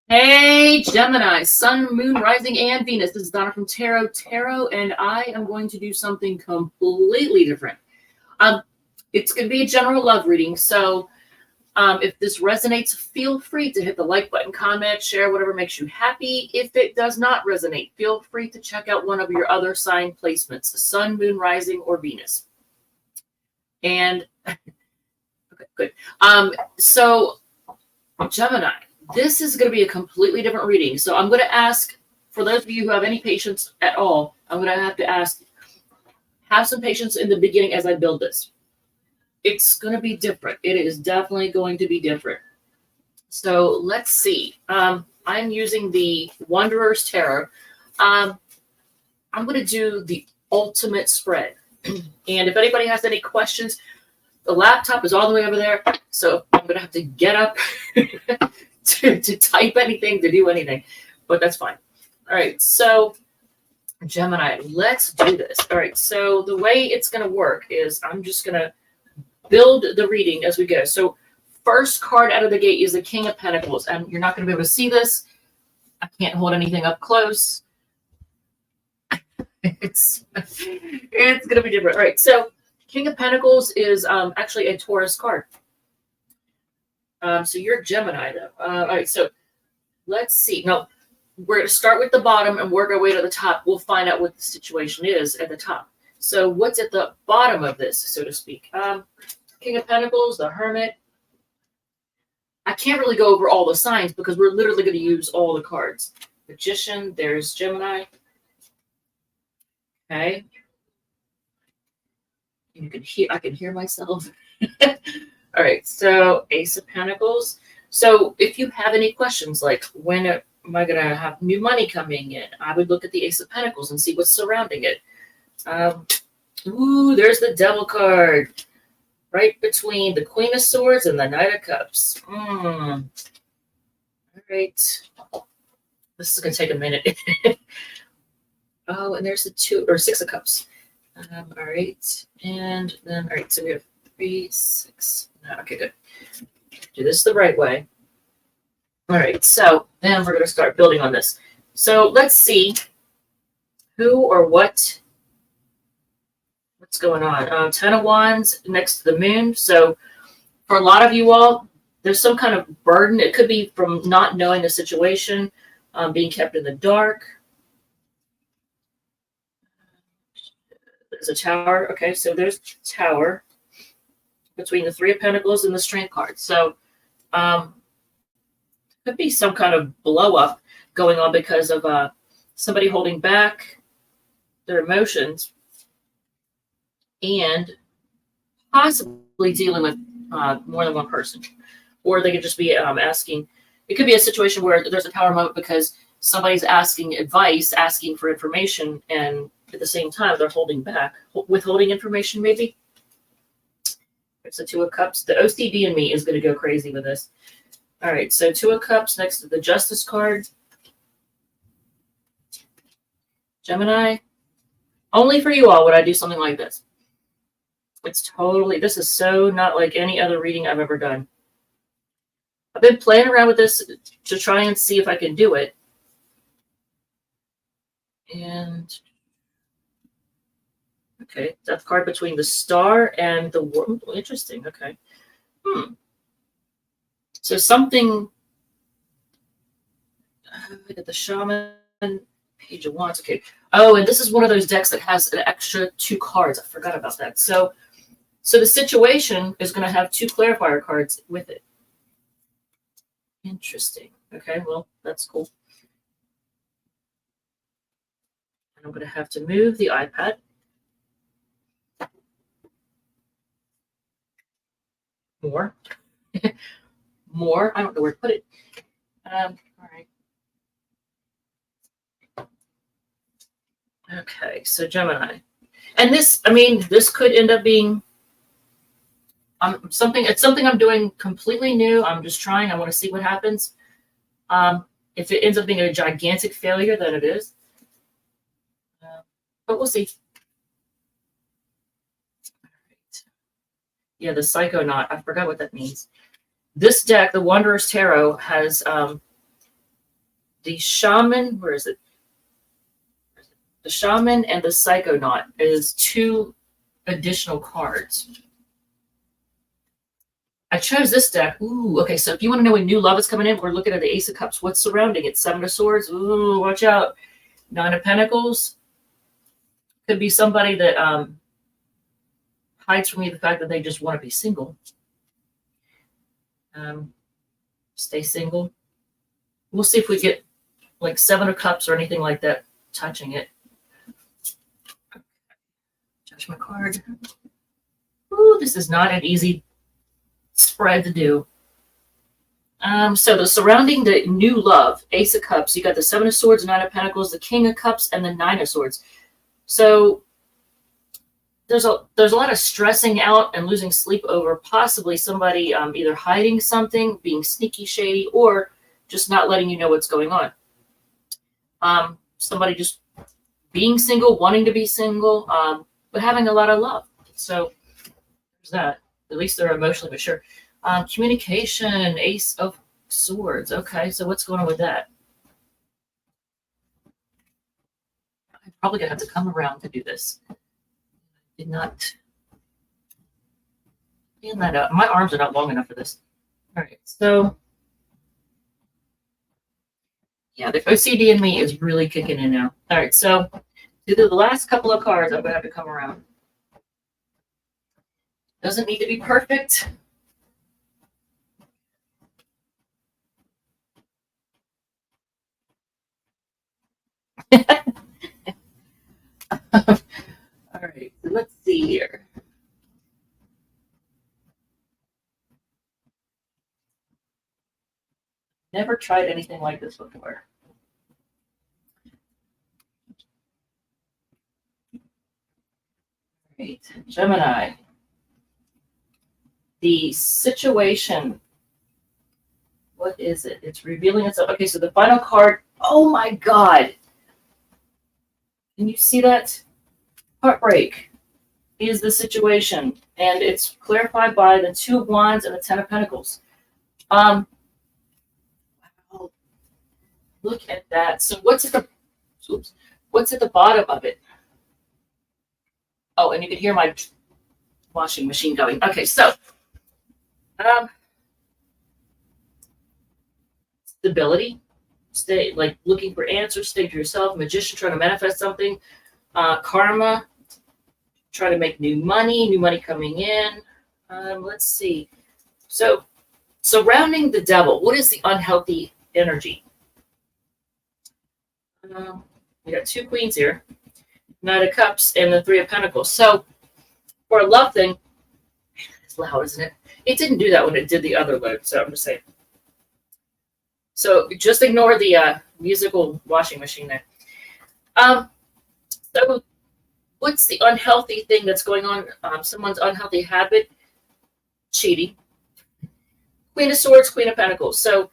Hey, Gemini, Sun, Moon, Rising, and Venus. This is Donna from Tarot, and I am going to do something completely different. Um, it's going to be a general love reading, so if this resonates, feel free to hit the like button, comment, share, whatever makes you happy. If it does not resonate, feel free to check out one of your other sign placements, Sun, Moon, Rising, or Venus. And, okay, good. So, Gemini. This is going to be a completely different reading. So I'm going to ask, for those of you who have any patience at all, I'm going to have to ask, have some patience in the beginning as I build this. It's going to be different. It is definitely going to be different. So let's see. I'm using the Wanderer's Tarot. I'm going to do the ultimate spread. And if anybody has any questions, the laptop is all the way over there. So I'm going to have to get up to type anything, to do anything, but that's fine. All right, so Gemini, let's do this. All right, so the way it's going to work is I'm just going to build the reading as we go. So first card out of the gate is the King of Pentacles, and you're not going to be able to see this. I can't hold anything up close. It's going to be different. All right, so King of Pentacles is actually a Taurus card. So you're Gemini, though. All right, so let's see. No, we're going to start with the bottom and work our way to the top. We'll find out what the situation is at the top. So what's at the bottom of this, so to speak? King of Pentacles, the Hermit. I can't really go over all the signs because we're literally going to use all the cards. Magician, there's Gemini. Okay. You can hear, I can hear myself. All right, so Ace of Pentacles. So if you have any questions like when am I going to have new money coming in, I would look at the Ace of Pentacles and see what's surrounding it. Ooh, there's the Devil card right between the Queen of Swords and the Knight of Cups. All right. This is going to take a minute. Oh, and there's the 2 or 6 of Cups. All right. And then, all right, so we have 3, 6. Okay, good. Do this the right way. All right, so then we're going to start building on this. So let's see who or what's going on. 10 of Wands next to the Moon. So for a lot of you all, there's some kind of burden. It could be from not knowing the situation, being kept in the dark. There's a Tower. Okay, so there's Tower between the 3 of Pentacles and the Strength card. So could be some kind of blow up going on because of somebody holding back their emotions and possibly dealing with more than one person. Or they could just be asking. It could be a situation where there's a Tower moment because somebody's asking advice, asking for information, and at the same time they're holding back, withholding information maybe. It's the 2 of Cups. The OCD in me is going to go crazy with this. All right, so 2 of Cups next to the Justice card. Gemini. Only for you all would I do something like this. It's totally, this is so not like any other reading I've ever done. I've been playing around with this to try and see if I can do it. And okay, Death card between the Star and the World. Interesting. Okay. So something. I got the Shaman, Page of Wands. Okay. Oh, and this is one of those decks that has an extra 2 cards. I forgot about that. So the situation is going to have 2 clarifier cards with it. Interesting. Okay. Well, that's cool. And I'm going to have to move the iPad. More. More. I don't know where to put it. All right. Okay, so Gemini. And this, I mean, this could end up being something. It's something I'm doing completely new. I'm just trying. I want to see what happens. If it ends up being a gigantic failure, then it is. But we'll see. All right. Yeah, the Psychonaut. I forgot what that means. This deck, the Wanderer's Tarot, has the shaman, where is it? The shaman and the psychonaut is 2 additional cards. I chose this deck. Ooh, okay. So if you want to know when new love is coming in, we're looking at the Ace of Cups. What's surrounding it? 7 of Swords. Ooh, watch out. 9 of Pentacles. Could be somebody that hides from you the fact that they just want to be single. Stay single. We'll see if we get like 7 of Cups or anything like that touching it. Judgment card. Ooh, this is not an easy spread to do. So the surrounding the new love, Ace of Cups, you got the 7 of Swords, 9 of Pentacles, the King of Cups, and the 9 of Swords. So there's a lot of stressing out and losing sleep over possibly somebody either hiding something, being sneaky, shady, or just not letting you know what's going on. Somebody just being single, wanting to be single, but having a lot of love. So there's that. At least they're emotionally mature. Communication, Ace of Swords. Okay, so what's going on with that? I'm probably going to have to come around to do this. Did not stand that up. My arms are not long enough for this. All right, so yeah, the OCD in me is really kicking in now. All right, so to do the last couple of cards, I'm going to have to come around. Doesn't need to be perfect. All right, so let's see here. Never tried anything like this before. Right, Gemini. The situation. What is it? It's revealing itself. Okay, so the final card. Oh my God. Can you see that? Heartbreak is the situation. And it's clarified by the 2 of Wands and the 10 of Pentacles. Look at that. So what's at the bottom of it? Oh, and you can hear my washing machine going. Okay, so stability, stay like looking for answers, stay to yourself, magician trying to manifest something, karma, try to make new money coming in. Let's see. So surrounding the devil, what is the unhealthy energy? We got 2 queens here, 9 of Cups and the 3 of Pentacles. So for a love thing, it's loud, isn't it? It didn't do that when it did the other load, so I'm just saying. So just ignore the musical washing machine there. So what's the unhealthy thing that's going on? Someone's unhealthy habit, cheating. Queen of Swords, Queen of Pentacles. So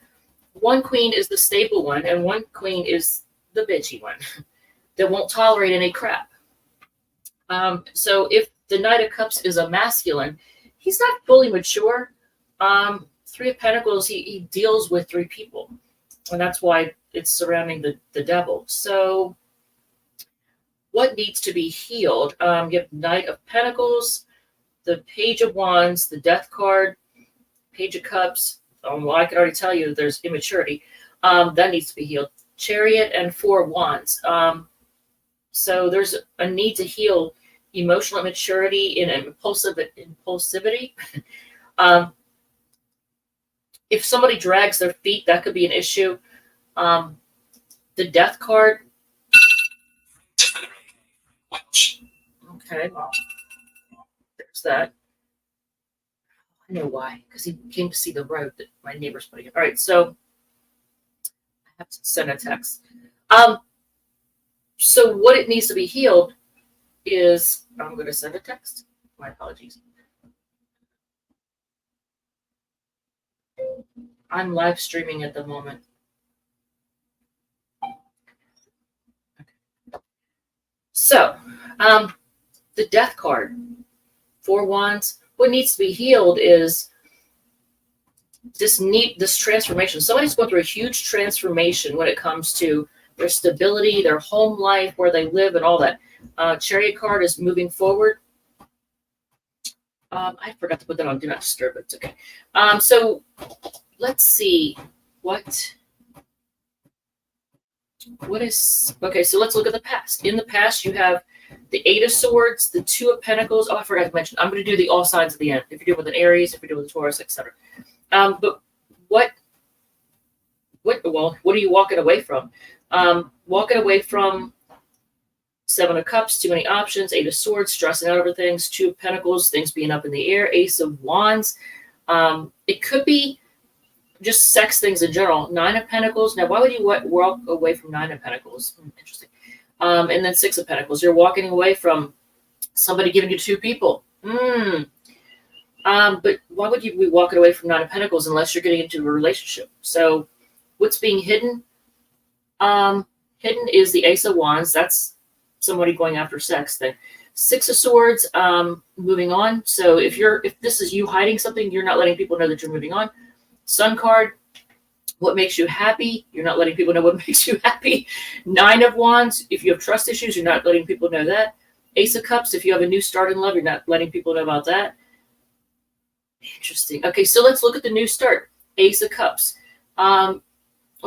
one queen is the stable one, and one queen is the bitchy one that won't tolerate any crap. So if the Knight of Cups is a masculine, he's not fully mature. 3 of Pentacles, he deals with 3 people, and that's why it's surrounding the devil. So what needs to be healed? You have Knight of Pentacles, the Page of Wands, the Death card, Page of Cups. Well, I can already tell you there's immaturity. That needs to be healed. Chariot and 4 of Wands. So there's a need to heal emotional immaturity and impulsivity. If somebody drags their feet, that could be an issue. The Death card. Okay, well, there's that. I know why, because he came to see the road that my neighbor's putting in. All right, so I have to send a text. So what it needs to be healed is, I'm going to send a text. My apologies. I'm live streaming at the moment. Okay. So, the Death card, 4 Wands. What needs to be healed is this transformation. Somebody's going through a huge transformation when it comes to their stability, their home life, where they live, and all that. Chariot card is moving forward. I forgot to put that on Do Not Disturb. It's okay. So let's see what is okay. So let's look at the past. In the past, you have the Eight of Swords, the Two of Pentacles. Oh, I forgot to mention. I'm going to do the all signs at the end. If you're dealing with an Aries, if you're dealing with a Taurus, etc. But what are you walking away from? Walking away from Seven of Cups, too many options. Eight of Swords, stressing out over things. Two of Pentacles, things being up in the air. Ace of Wands. It could be just sex things in general. Nine of Pentacles. Now, why would you walk away from Nine of Pentacles? Interesting. And then Six of Pentacles. You're walking away from somebody giving you two people. But why would you be walking away from Nine of Pentacles unless you're getting into a relationship? So what's being hidden? Hidden is the Ace of Wands. That's somebody going after sex thing. Six of Swords, moving on. So if this is you hiding something, you're not letting people know that you're moving on. Sun card, what makes you happy? You're not letting people know what makes you happy. Nine of Wands, if you have trust issues, you're not letting people know that. Ace of Cups, if you have a new start in love, you're not letting people know about that. Interesting. Okay, so let's look at the new start. Ace of Cups. Well,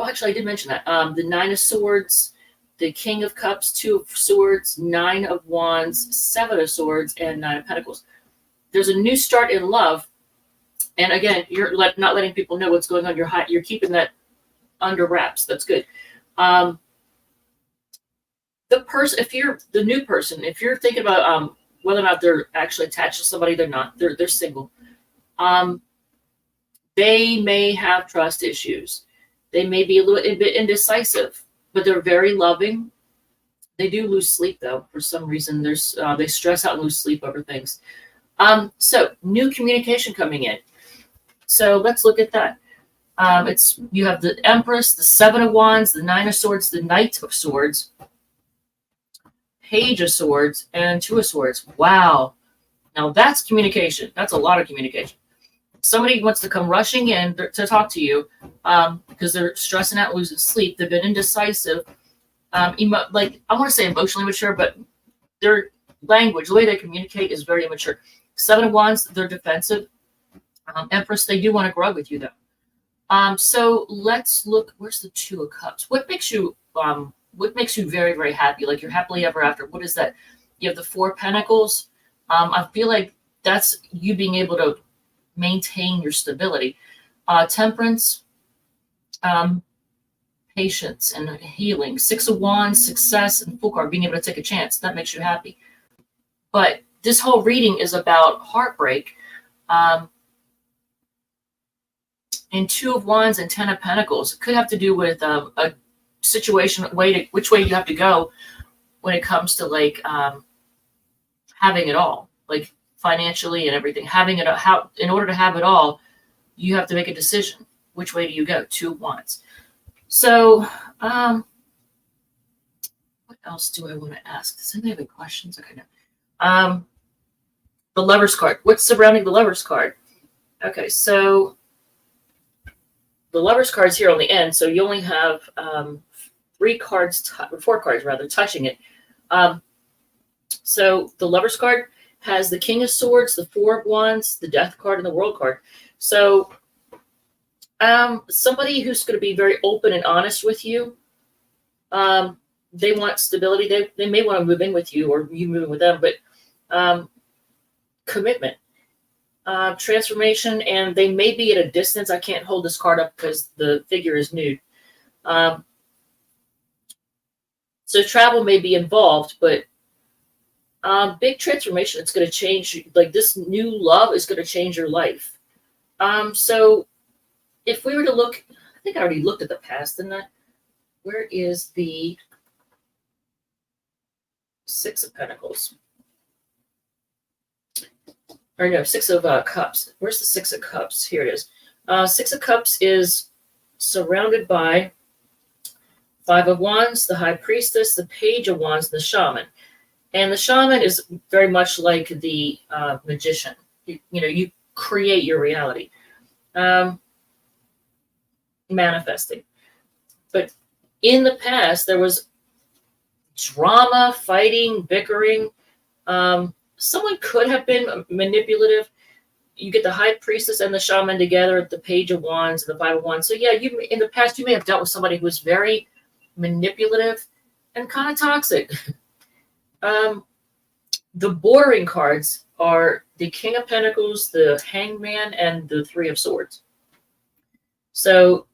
actually, I did mention that. The Nine of Swords, the King of Cups, Two of Swords, Nine of Wands, Seven of Swords, and Nine of Pentacles. There's a new start in love. And again, you're not letting people know what's going on. You're keeping that under wraps. That's good. The person, if you're the new person, if you're thinking about whether or not they're actually attached to somebody, they're not. They're single. They may have trust issues. They may be a bit indecisive, but they're very loving. They do lose sleep though. For some reason, they stress out and lose sleep over things. So new communication coming in. So let's look at that. You have the Empress, the Seven of Wands, the Nine of Swords, the Knight of Swords, Page of Swords, and Two of Swords. Wow. Now that's communication. That's a lot of communication. Somebody wants to come rushing in to talk to you because they're stressing out, losing sleep. They've been indecisive. I want to say emotionally mature, but their language, the way they communicate is very immature. Seven of Wands, they're defensive. Empress, they do want to grow with you though. So let's look. Where's the Two of Cups? What makes you very, very happy? Like you're happily ever after. What is that? You have the Four of Pentacles. I feel like that's you being able to maintain your stability. Temperance, patience and healing. Six of Wands, success, and Fool card, being able to take a chance. That makes you happy. But this whole reading is about heartbreak. And Two of Wands and Ten of Pentacles. It could have to do with a situation, which way you have to go when it comes to like having it all, like financially and everything. Having it, in order to have it all, you have to make a decision. Which way do you go? Two of Wands. So, what else do I want to ask? Does anybody have any questions? Okay, no. The Lover's card. What's surrounding the Lover's card? Okay, so the Lover's card is here on the end, so you only have four cards rather, touching it. So the Lover's card has the King of Swords, the Four of Wands, the Death card, and the World card. So somebody who's going to be very open and honest with you. They want stability. They may want to move in with you or you moving with them, but commitment, transformation, and they may be at a distance. I can't hold this card up because the figure is nude. So travel may be involved, but big transformation. It's going to change. Like this new love is going to change your life. So if we were to look, I think I already looked at the past, didn't I? Where is the Six of Pentacles? Or no, Six of Cups. Where's the Six of Cups? Here it is. Six of Cups is surrounded by Five of Wands, the High Priestess, the Page of Wands, the Shaman. And the Shaman is very much like the magician. You create your reality. manifesting. But in the past, there was drama, fighting, bickering. Someone could have been manipulative. You get the high priestess and the shaman together, the page of wands and the 5 of wands. So yeah, you in the past you may have dealt with somebody who was very manipulative and kind of toxic. The bordering cards are the King of Pentacles, the Hangman, and the 3 of Swords. So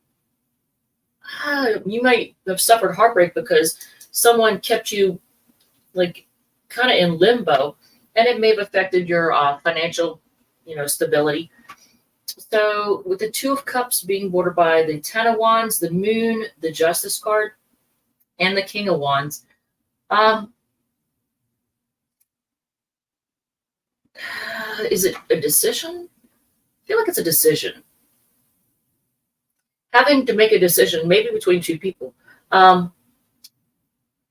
you might have suffered heartbreak because someone kept you like kind of in limbo, and it may have affected your financial, stability. So with the 2 of Cups being bordered by the 10 of Wands, the Moon, the Justice card, and the King of Wands, is it a decision? I feel like it's a decision. Having to make a decision, maybe between 2 people.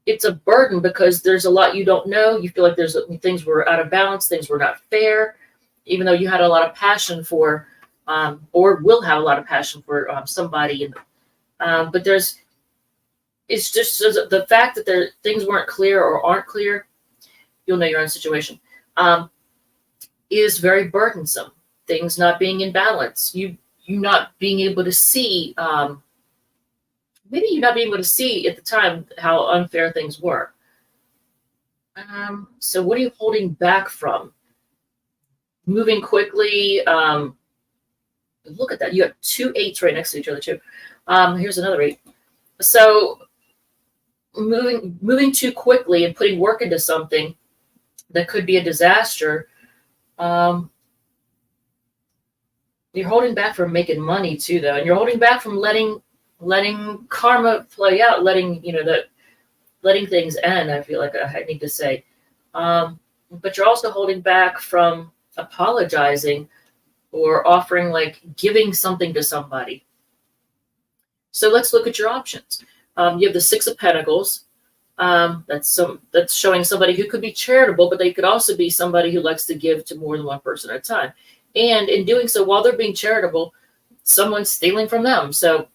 It's a burden because there's a lot you don't know. You feel like there's things were out of balance, things were not fair, even though you had a lot of passion for, or will have a lot of passion for somebody. But it's just the fact that things weren't clear or aren't clear. You'll know your own situation. Is very burdensome. Things not being in balance. You not being able to see. Maybe you not being able to see at the time how unfair things were. So what are you holding back from? Moving quickly. Look at that. You have 2 8s right next to each other too. Here's another 8. So moving too quickly and putting work into something that could be a disaster. You're holding back from making money too, though, and you're holding back from letting karma play out, letting things end. I feel like I need to say, but you're also holding back from apologizing or offering, like giving something to somebody. So let's look at your options. You have the 6 of Pentacles. That's showing somebody who could be charitable, but they could also be somebody who likes to give to more than one person at a time. And in doing so, while they're being charitable, someone's stealing from them. So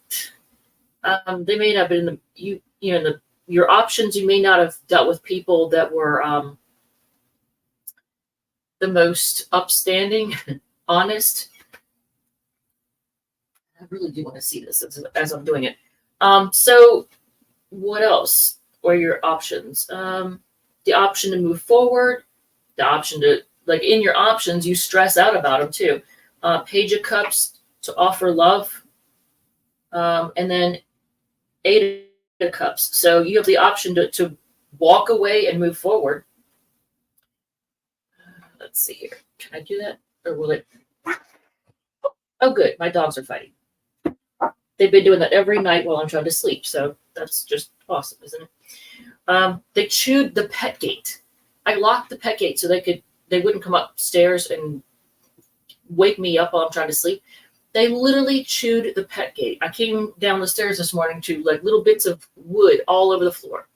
they may not have been your options. You may not have dealt with people that were the most upstanding, honest. I really do want to see this as I'm doing it. So what else were your options? The option to move forward, the option to, like in your options, you stress out about them too. Page of Cups to offer love. And then 8 of Cups. So you have the option to walk away and move forward. Let's see here. Can I do that? Or will it? Oh, good. My dogs are fighting. They've been doing that every night while I'm trying to sleep. So that's just awesome, isn't it? They chewed the pet gate. I locked the pet gate so they wouldn't come upstairs and wake me up while I'm trying to sleep. They literally chewed the pet gate. I came down the stairs this morning to like little bits of wood all over the floor.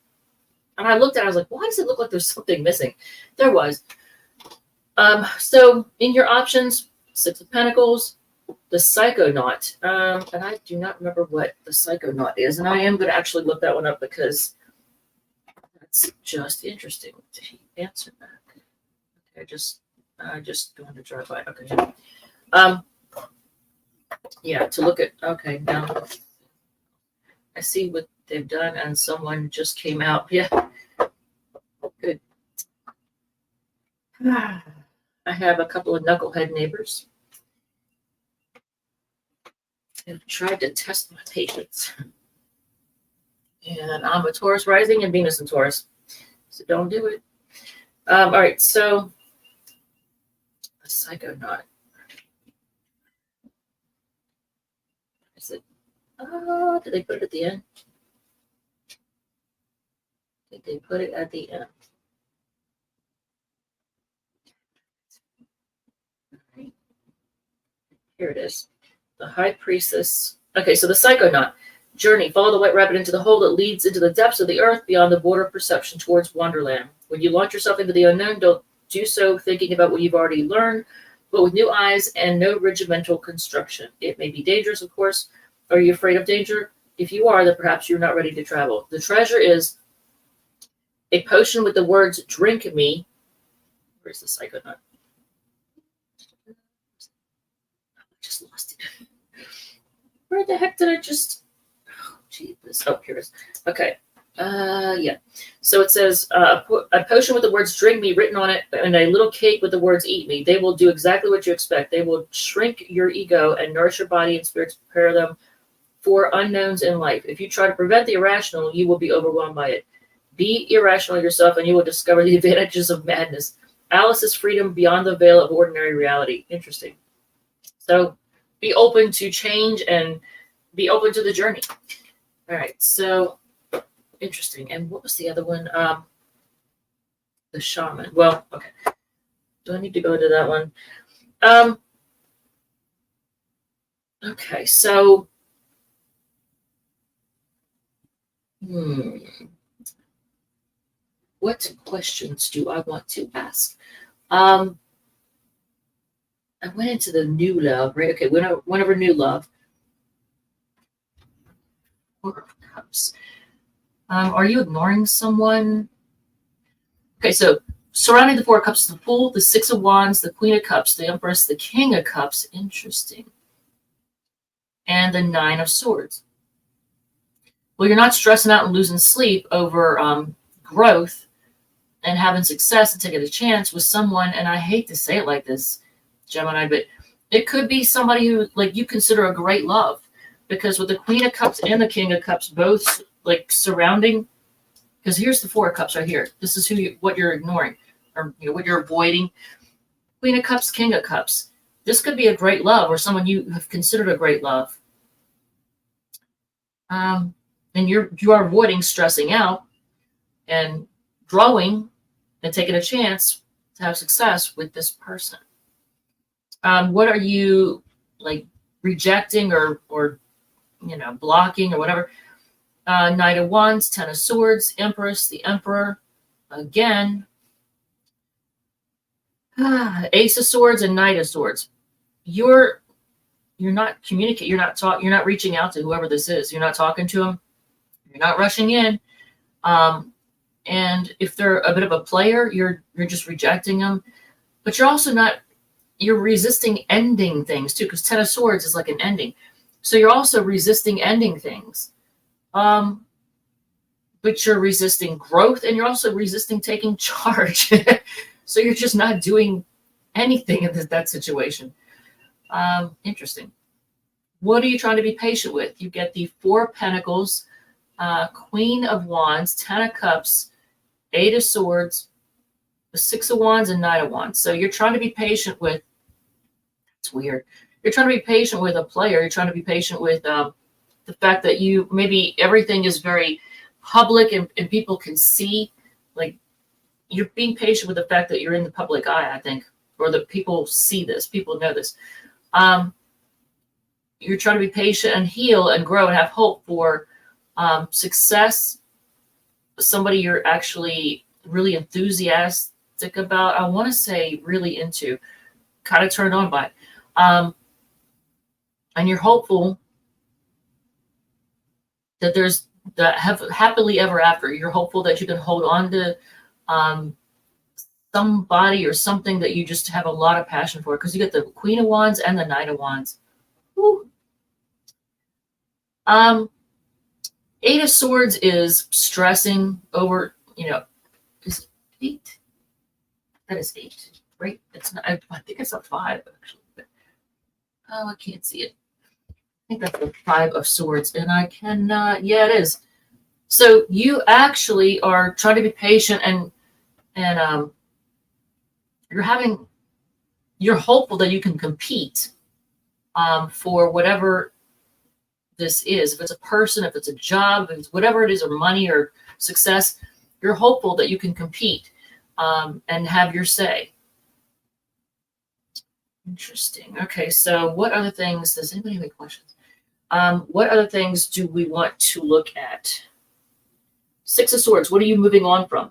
And I looked at it, I was like, why does it look like there's something missing? There was. So in your options, 6 of Pentacles, the Psychonaut. And I do not remember what the Psychonaut is. And I am going to actually look that one up because that's just interesting. Did he answer that? Okay, I just going to drive by. Okay. Yeah, to look at, okay, now I see what they've done and someone just came out. Yeah, good. I have a couple of knucklehead neighbors who've tried to test my patience. And I'm a Taurus rising and Venus in Taurus, so don't do it. All right, so the Psychonaut. Is it? Oh, did they put it at the end? Did they put it at the end? Right. Here it is. The High Priestess. Okay, so the Psychonaut. Journey. Follow the white rabbit into the hole that leads into the depths of the earth beyond the border of perception towards Wonderland. When you launch yourself into the unknown, don't do so thinking about what you've already learned, but with new eyes and no regimental construction. It may be dangerous, of course, Are you afraid of danger? If you are, then perhaps you're not ready to travel. The treasure is a potion with the words "drink me." Where's the psychonaut? I just lost it. Where the heck did I just? Oh, Jesus. Oh, here it is. Okay. Yeah. So it says a potion with the words "drink me" written on it, and a little cake with the words "eat me." They will do exactly what you expect. They will shrink your ego and nourish your body and spirit to prepare them for unknowns in life. If you try to prevent the irrational, you will be overwhelmed by it. Be irrational yourself, and you will discover the advantages of madness. Alice is freedom beyond the veil of ordinary reality. Interesting. So be open to change and be open to the journey. All right. So interesting. And what was the other one? The shaman. Well, okay. Do I need to go to that one? Okay. So, what questions do I want to ask? I went into the new love, right? Okay, whenever new love. Four of Cups. Are you ignoring someone? Okay, so surrounding the Four of Cups, the Fool, the Six of Wands, the Queen of Cups, the Empress, the King of Cups. Interesting. And the Nine of Swords. Well, you're not stressing out and losing sleep over growth and having success and taking a chance with someone. And I hate to say it like this, Gemini, but it could be somebody who like you consider a great love, because with the Queen of Cups and the King of Cups both like surrounding, because here's the Four of Cups right here. This is what you're ignoring, or what you're avoiding. Queen of Cups, King of Cups. This could be a great love or someone you have considered a great love. And you are avoiding stressing out and growing and taking a chance to have success with this person. What are you like rejecting or blocking or whatever? Knight of Wands, Ten of Swords, Empress, the Emperor, again, Ace of Swords and Knight of Swords. You're not communicating. You're not reaching out to whoever this is. You're not talking to them. You're not rushing in. And if they're a bit of a player, you're just rejecting them. But you're also not. You're resisting ending things too, because Ten of Swords is like an ending. So you're also resisting ending things. But you're resisting growth, and you're also resisting taking charge. So you're just not doing anything in that situation. Interesting. What are you trying to be patient with? You get the Four of Pentacles, Queen of Wands, Ten of Cups, Eight of Swords, the Six of Wands, and Knight of Wands. So you're trying to be patient with, it's weird. You're trying to be patient with a player. You're trying to be patient with the fact that maybe everything is very public and people can see. Like, you're being patient with the fact that you're in the public eye, I think, or that people see this, people know this. You're trying to be patient and heal and grow and have hope for success. Somebody you're actually really enthusiastic about. I want to say really into, kind of turned on by. And you're hopeful that there's that happily ever after. You're hopeful that you can hold on to somebody or something that you just have a lot of passion for, because you get the Queen of Wands and the Knight of Wands. Woo. Eight of Swords is stressing over, is it 8? That is 8, right? It's not, I think it's a 5 actually. But, I can't see it. I think that's the 5 of Swords, and I cannot. Yeah, it is. So you actually are trying to be patient, and you're hopeful that you can compete for whatever this is. If it's a person, if it's a job, if it's whatever it is, or money or success, you're hopeful that you can compete and have your say. Interesting. Okay, so what other things, does anybody have any questions? What other things do we want to look at? Six of Swords, what are you moving on from?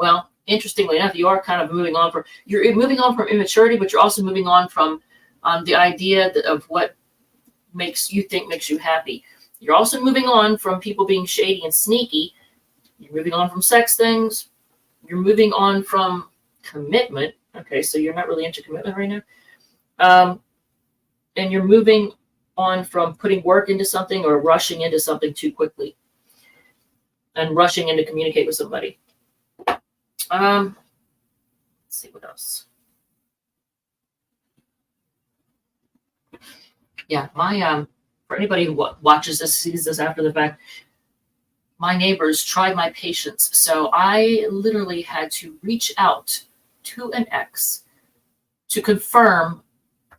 Well, interestingly enough, you are kind of moving on from, you're moving on from immaturity, but you're also moving on from the idea of what makes you happy. You're also moving on from people being shady and sneaky. You're moving on from sex things. You're moving on from commitment. Okay, so you're not really into commitment right now. And you're moving on from putting work into something or rushing into something too quickly and rushing in to communicate with somebody. Let's see what else. Yeah, my for anybody who watches this, sees this after the fact, my neighbors tried my patience. So I literally had to reach out to an ex to confirm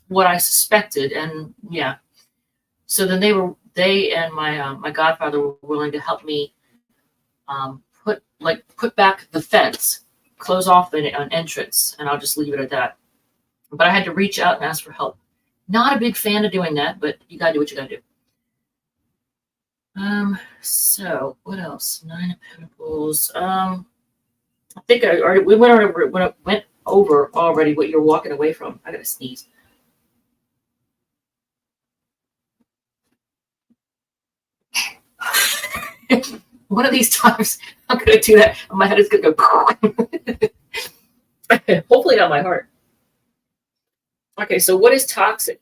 what I suspected. And yeah, so then they and my godfather were willing to help me put back the fence, close off an entrance, and I'll just leave it at that. But I had to reach out and ask for help. Not a big fan of doing that, but you gotta do what you gotta do. So what else? 9 of Pentacles. I think we went over already what you're walking away from. I gotta sneeze. One of these times I'm gonna do that. My head is gonna go. Hopefully not my heart. Okay, so what is toxic?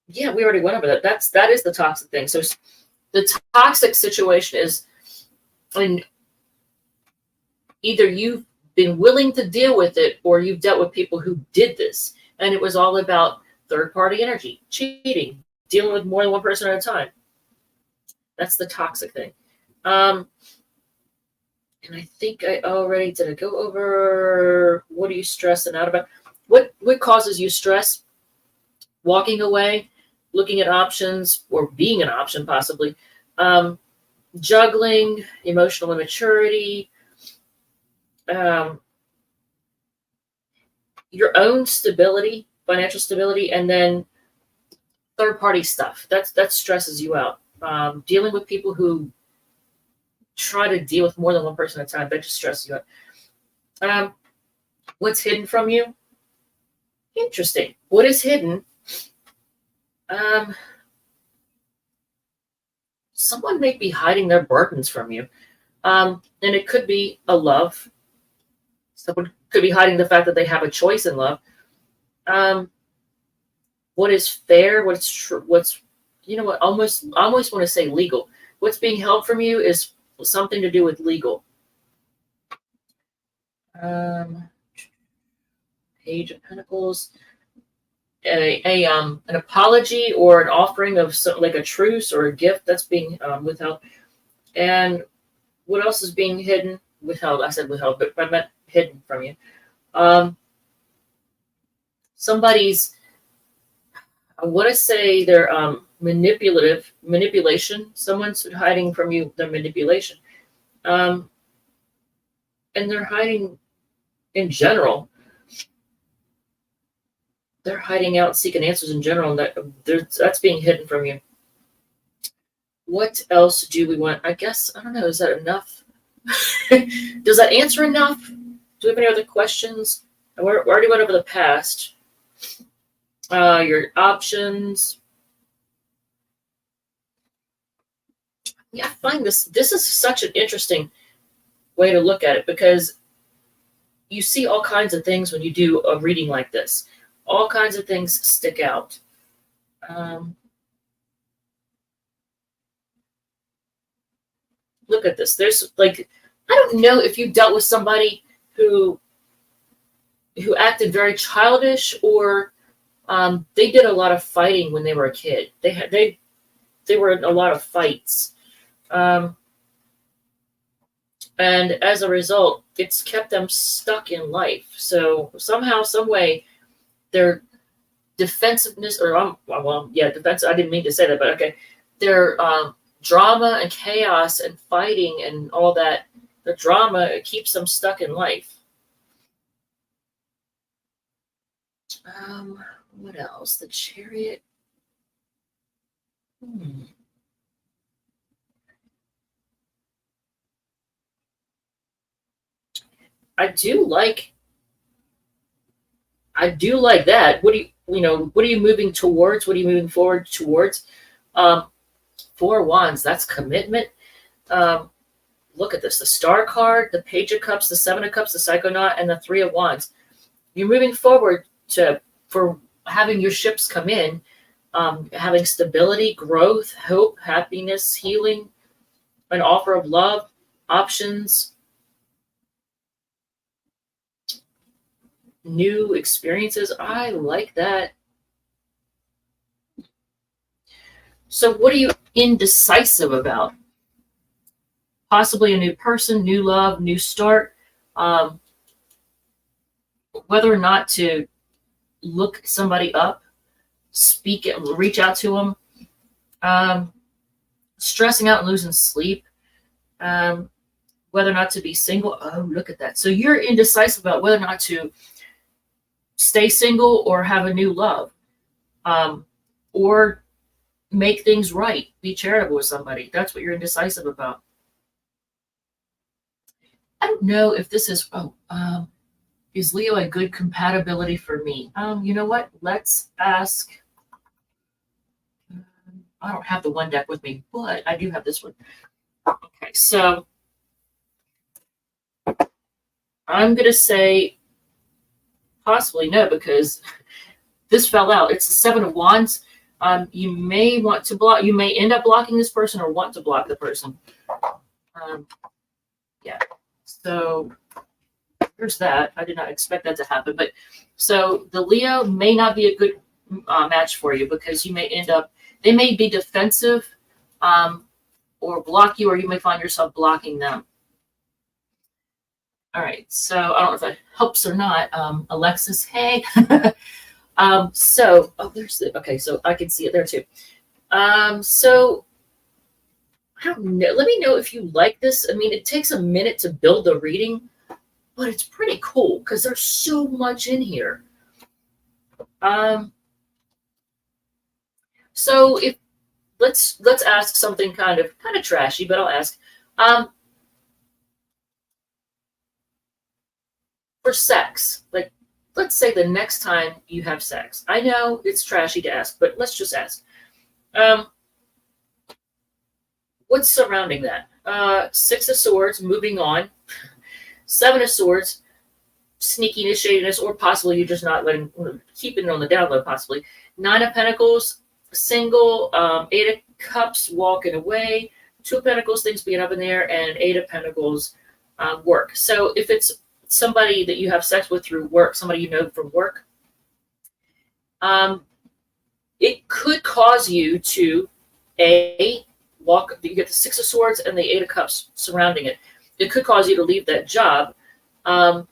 Yeah, we already went over that. That is the toxic thing. So the toxic situation is when either you've been willing to deal with it or you've dealt with people who did this. And it was all about third-party energy, cheating, dealing with more than one person at a time. That's the toxic thing. And I think I already did. I go over what are you stressing out about? What causes you stress? Walking away, looking at options, or being an option possibly. Juggling, emotional immaturity, your own stability, financial stability, and then third-party stuff. That stresses you out. Dealing with people who try to deal with more than one person at a time, that just stresses you out. What's hidden from you? Interesting. What is hidden? Someone may be hiding their burdens from you. And it could be a love. Someone could be hiding the fact that they have a choice in love. What is fair? What's true? What's, you know what? I almost want to say legal. What's being held from you is something to do with legal. Page of Pentacles. An apology or an offering of like a truce or a gift that's being withheld. And what else is being hidden? Withheld. I said withheld, but I meant hidden from you. Somebody's, I want to say they're manipulation. Someone's hiding from you their manipulation. And they're hiding in general. They're hiding out, seeking answers in general, and that's being hidden from you. What else do we want? I guess, I don't know, is that enough? Does that answer enough? Do we have any other questions? We already went over the past. Your options. Yeah, I find this is such an interesting way to look at it because you see all kinds of things when you do a reading like this. All kinds of things stick out. Look at this. There's like, I don't know if you dealt with somebody who acted very childish or they did a lot of fighting when they were a kid. They were in a lot of fights. And as a result, it's kept them stuck in life. So somehow, some way, their defensiveness, defense. I didn't mean to say that, but okay. Their drama and chaos and fighting and all that, the drama keeps them stuck in life. What else? The Chariot. I do like I do like that. What do what are you moving towards? What are you moving forward towards? Um, Four of Wands, that's commitment. Um, Look at this, the Star card, the Page of Cups, the Seven of Cups, the Psychonaut, and the Three of Wands. You're moving forward for having your ships come in, having stability, growth, hope, happiness, healing, an offer of love, options, new experiences. I like that. So what are you indecisive about? Possibly a new person, new love, new start. Um, Whether or not to look somebody up, speak it, reach out to them. Stressing out and losing sleep. Whether or not to be single. Oh, look at that. So you're indecisive about whether or not to stay single or have a new love, or make things right, be charitable with somebody. That's what you're indecisive about. I don't know if this is Leo a good compatibility for me? You know what? Let's ask. I don't have the one deck with me, but I do have this one. Okay, so I'm going to say possibly no, because this fell out. It's the Seven of Wands. You may want to block. You may end up blocking this person or want to block the person. Yeah. So there's that. I did not expect that to happen. But so the Leo may not be a good match for you, because you may end up, they may be defensive, or block you, or you may find yourself blocking them. All right. So I don't know if that helps or not. Alexis, hey. So, there's the, okay, so I can see it there too. So I don't know. Let me know if you like this. I mean, it takes a minute to build the reading, but it's pretty cool because there's so much in here. So if let's ask something kind of trashy, but I'll ask. For sex, like, let's say the next time you have sex. I know it's trashy to ask, but let's just ask. What's surrounding that? Six of Swords, moving on. Seven of Swords, sneakiness, shadiness, or possibly you're just not keeping it on the down low, possibly. Nine of Pentacles, single. Eight of Cups, walking away. Two of Pentacles, things being up in there, and Eight of Pentacles, work. So if it's somebody that you have sex with through work, somebody you know from work, it could cause you to walk. You get the Six of Swords and the Eight of Cups surrounding it. It could cause you to leave that job, and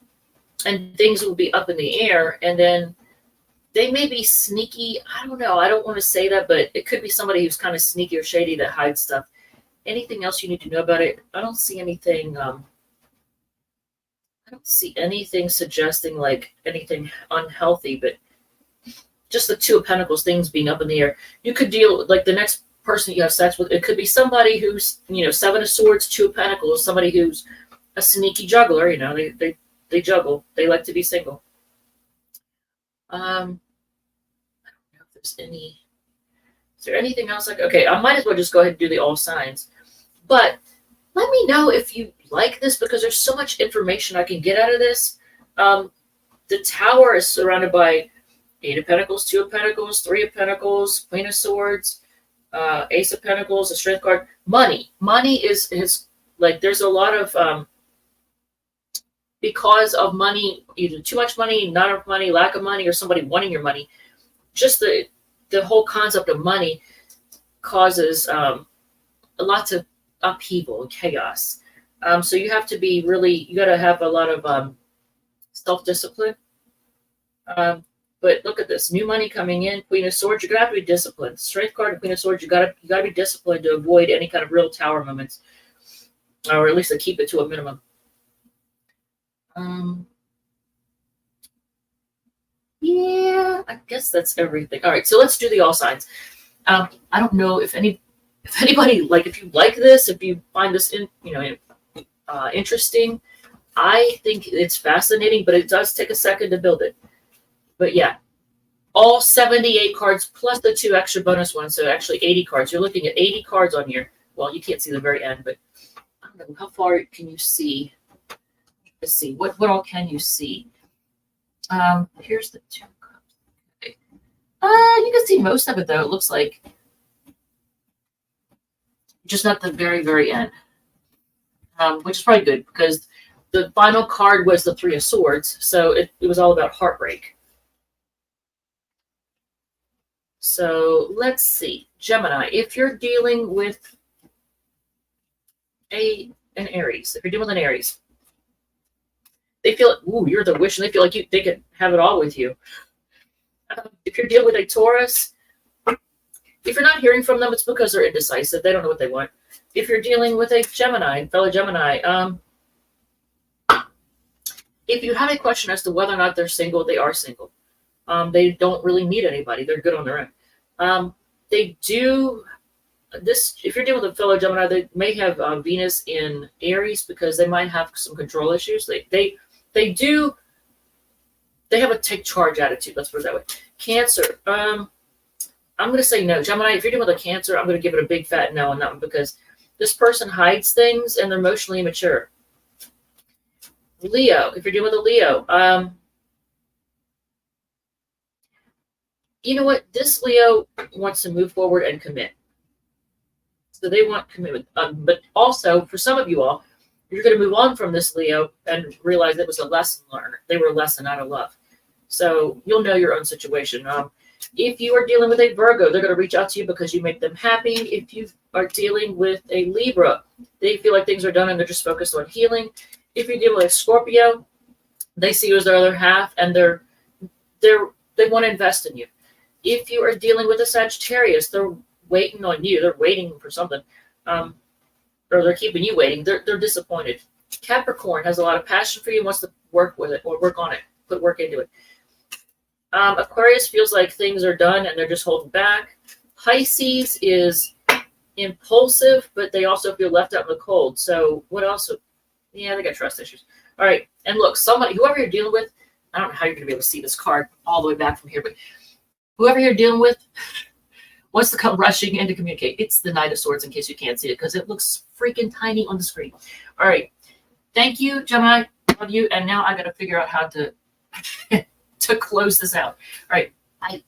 things will be up in the air, and then they may be sneaky. I don't know. I don't want to say that, but it could be somebody who's kind of sneaky or shady that hides stuff. Anything else you need to know about it? I don't see anything. I don't see anything suggesting like anything unhealthy, but just the Two of Pentacles, things being up in the air. You could deal with, like, the next person you have sex with. It could be somebody who's, Seven of Swords, Two of Pentacles, somebody who's a sneaky juggler. They juggle. They like to be single. I don't know if there's any. Is there anything else? Okay, I might as well just go ahead and do the all signs. But let me know if you like this, because there's so much information I can get out of this. The Tower is surrounded by Eight of Pentacles, Two of Pentacles, Three of Pentacles, Queen of Swords, Ace of Pentacles, a Strength card. Money is like, there's a lot of because of money, either too much money, not enough money, lack of money, or somebody wanting your money. Just the whole concept of money causes lots of upheaval and chaos. So you have to be you got to have a lot of self-discipline. But look at this, new money coming in, Queen of Swords. You're gonna have to be disciplined. Strength card and Queen of Swords. You gotta be disciplined to avoid any kind of real Tower moments, or at least to keep it to a minimum. Yeah, I guess that's everything. All right, so let's do the all signs. I don't know if anybody, like, if you like this, if you find this interesting. I think it's fascinating, but it does take a second to build it. But yeah, all 78 cards plus the 2 extra bonus ones. So actually 80 cards. You're looking at 80 cards on here. Well, you can't see the very end, but I don't know, how far can you see? Let's see. What all can you see? Here's the 2 cups. Okay. You can see most of it, though. It looks like just not the very, very end, which is probably good because the final card was the 3 of Swords, so it was all about heartbreak. So let's see. Gemini, if you're dealing with an Aries, if you're dealing with an Aries, they feel, ooh, you're the wish, and they feel like they could have it all with you. If you're dealing with a Taurus, if you're not hearing from them, it's because they're indecisive. They don't know what they want. If you're dealing with a Gemini, fellow Gemini, if you have a question as to whether or not they're single, they are single. They don't really need anybody. They're good on their own. They do this. If you're dealing with a fellow Gemini, they may have Venus in Aries because they might have some control issues. They have a take charge attitude. Let's put it that way. Cancer. I'm going to say no. Gemini, if you're dealing with a Cancer, I'm going to give it a big fat no on that one because this person hides things and they're emotionally immature. Leo, if you're dealing with a Leo, you know what? This Leo wants to move forward and commit. So they want commitment. But also, for some of you all, you're going to move on from this Leo and realize it was a lesson learned. They were a lesson out of love. So you'll know your own situation. If you are dealing with a Virgo, they're going to reach out to you because you make them happy. If you are dealing with a Libra, they feel like things are done and they're just focused on healing. If you're dealing with a Scorpio, they see you as their other half and they want to invest in you. If you are dealing with a Sagittarius, they're waiting on you. They're waiting for something, or they're keeping you waiting. They're disappointed. Capricorn has a lot of passion for you, wants to work with it or work on it, put work into it. Aquarius feels like things are done and they're just holding back. Pisces is impulsive, but they also feel left out in the cold. So what else? Yeah, they got trust issues. All right. And look, whoever you're dealing with, I don't know how you're going to be able to see this card all the way back from here, but whoever you're dealing with wants to come rushing in to communicate. It's the Knight of Swords in case you can't see it because it looks freaking tiny on the screen. All right. Thank you, Gemini. Love you. And now I got to figure out how to to close this out. All right. Bye.